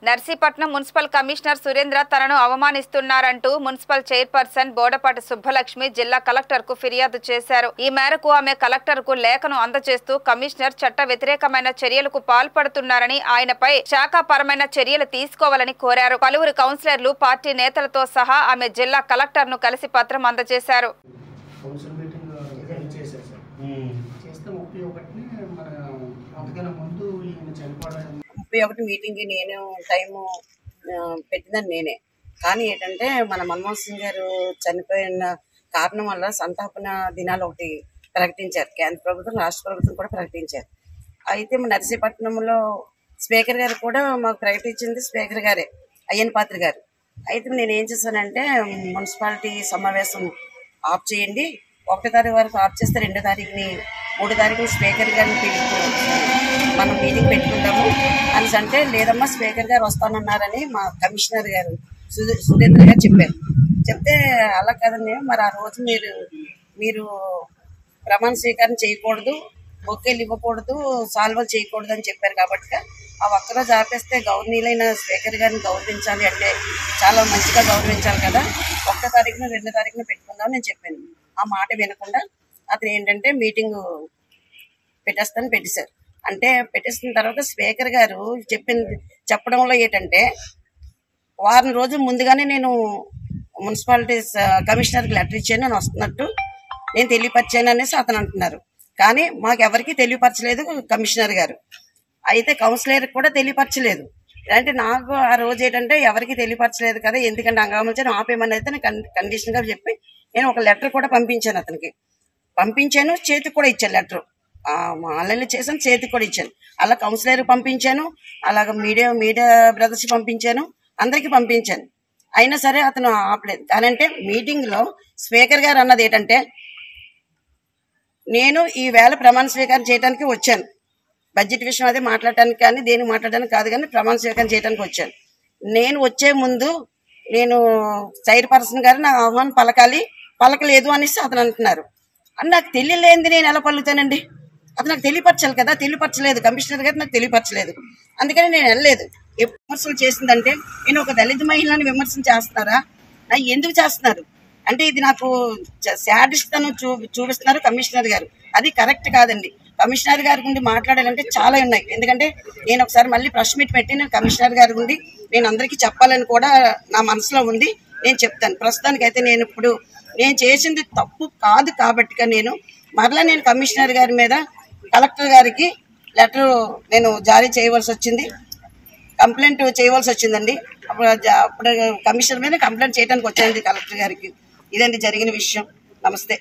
Narsipatnam municipal commissioner Surendra తనను అవమానిస్తున్నారంటూ municipal chairperson Bodapati Subbalakshmi జిల్లా కలెక్టర్కు ఫిర్యాదు చేశారు. ఈ మేరకు ఆమె కలెక్టర్కు లేఖను అందజేస్తూ కమిషనర్ చట్ట వ్యతిరేకమైన చర్యలకు పాల్పడుతున్నారని, ఆయనపై శాఖాపరమైన చర్యలు తీసుకోవాలని కోరారు. పలువురు కౌన్సిలర్లు, పార్టీ నేతలతో సహా ఆమె జిల్లా కలెక్టర్ను కలిసి పత్రం అందజేశారు. మీటింగ్ నేను టైము పెట్టిందని నేనే, కానీ ఏంటంటే మన మన్మోహన్ సింగ్ గారు చనిపోయిన కారణం వల్ల సంతాపన దినాలు ఒకటి ప్రకటించారు. కేంద్ర ప్రభుత్వం, రాష్ట్ర ప్రభుత్వం కూడా ప్రకటించారు. అయితే నర్సీపట్నంలో స్పీకర్ గారు కూడా మాకు ప్రకటించింది స్పీకర్ గారే, అయ్యన్ పాత్ర గారు. అయితే నేను ఏం చేశానంటే మున్సిపాలిటీ సమావేశం ఆఫ్ చేయండి, 1వ తారీఖు వరకు ఆఫ్ చేస్తే 2వ తారీఖుని 3వ తారీఖుని స్పీకర్ గారిని మనం మీటింగ్ పెట్టుకుంటాము అని అంటే, లేదమ్మా స్పీకర్ గారు వస్తానన్నారని మా కమిషనర్ గారు సురేంద్ర గారు చెప్పారు. చెప్తే అలా కదండి, మరి ఆ రోజు మీరు ప్రమాణ స్వీకారం చేయకూడదు, బొక్కేలు ఇవ్వకూడదు, సాల్వలు చేయకూడదు అని చెప్పారు. కాబట్టి ఆ ఒక్కరోజు ఆపేస్తే గౌరవనీయులైన స్పీకర్ గారిని గౌరవించాలి అంటే చాలా మంచిగా గౌరవించాలి కదా, 1వ తారీఖున 2వ తారీఖున పెట్టుకుందామని నేను చెప్పాను. ఆ మాట వినకుండా అతను ఏంటంటే మీటింగ్ పెట్టేశారు. అంటే పెట్టేసిన తర్వాత స్పీకర్ గారు చెప్పడంలో ఏంటంటే, వారం రోజుల ముందుగానే నేను మున్సిపాలిటీ కమిషనర్కి లెటర్ ఇచ్చాను, నేను వస్తున్నట్టు నేను తెలియపరిచాను అనేసి అతను అంటున్నారు. కానీ మాకు ఎవరికి తెలియపరచలేదు కమిషనర్ గారు. అయితే కౌన్సిలర్కి కూడా తెలియపరచలేదు. అంటే నాకు ఆ రోజు ఏంటంటే ఎవరికి తెలియపరచలేదు కదా, ఎందుకంటే హంగామని ఆపేయమని అయితే కండిషన్ గా చెప్పి నేను ఒక లెటర్ కూడా పంపించాను, అతనికి పంపించాను, చేతికి కూడా ఇచ్చాను లెటర్. ఆన్లైన్లో చేశాను, చేతికి కూడా ఇచ్చాను. అలా కౌన్సిలర్కి పంపించాను, అలాగ మీడియా బ్రదర్స్ పంపించాను, అందరికి పంపించాను. అయినా సరే అతను ఆపలేదు. కానంటే మీటింగ్ లో స్పీకర్ గారు అన్నది ఏంటంటే, నేను ఈవేళ ప్రమాణ స్వీకారం చేయడానికి వచ్చాను, బడ్జెట్ విషయం అదే మాట్లాడటానికి కానీ దేనికి మాట్లాడడానికి కాదు, కానీ ప్రమాణ స్వీకారం చేయడానికి వచ్చాను. నేను వచ్చే ముందు నేను చైర్పర్సన్ గారు నా ఆహ్వానం పలకలేదు అనేసి అతను అంటున్నారు. అని నాకు తెలియలేంది నేను ఎలా పలుకుతానండి, అది నాకు తెలియపరచాలి కదా, తెలియపరచలేదు కమిషనర్ గారు, నాకు తెలియపరచలేదు. అందుకని నేను వెళ్ళలేదు. విమర్శలు చేసిందంటే, నేను ఒక దళిత మహిళని విమర్శలు చేస్తున్నారా, ఎందుకు చేస్తున్నారు అంటే ఇది నాకు శాడిస్ట్ను చూపిస్తున్నారు కమిషనర్ గారు. అది కరెక్ట్ కాదండి. కమిషనర్ గారి గురించి మాట్లాడాలంటే చాలా ఉన్నాయి. ఎందుకంటే నేను ఒకసారి మళ్ళీ ప్రెస్ మీట్ పెట్టి నేను కమిషనర్ గారి గురించి నేను అందరికీ చెప్పాలని కూడా నా మనసులో ఉంది, నేను చెప్తాను. ప్రస్తుతానికైతే నేను చేసింది తప్పు కాదు కాబట్టి నేను కమిషనర్ గారి మీద కలెక్టర్ గారికి లెటర్ నేను జారీ చేయవలసి వచ్చింది, కంప్లైంట్ చేయవలసి వచ్చిందండి. అప్పుడు కమిషనర్ మీద కంప్లైంట్ చేయడానికి వచ్చానండి కలెక్టర్ గారికి. ఇదండి జరిగిన విషయం. నమస్తే.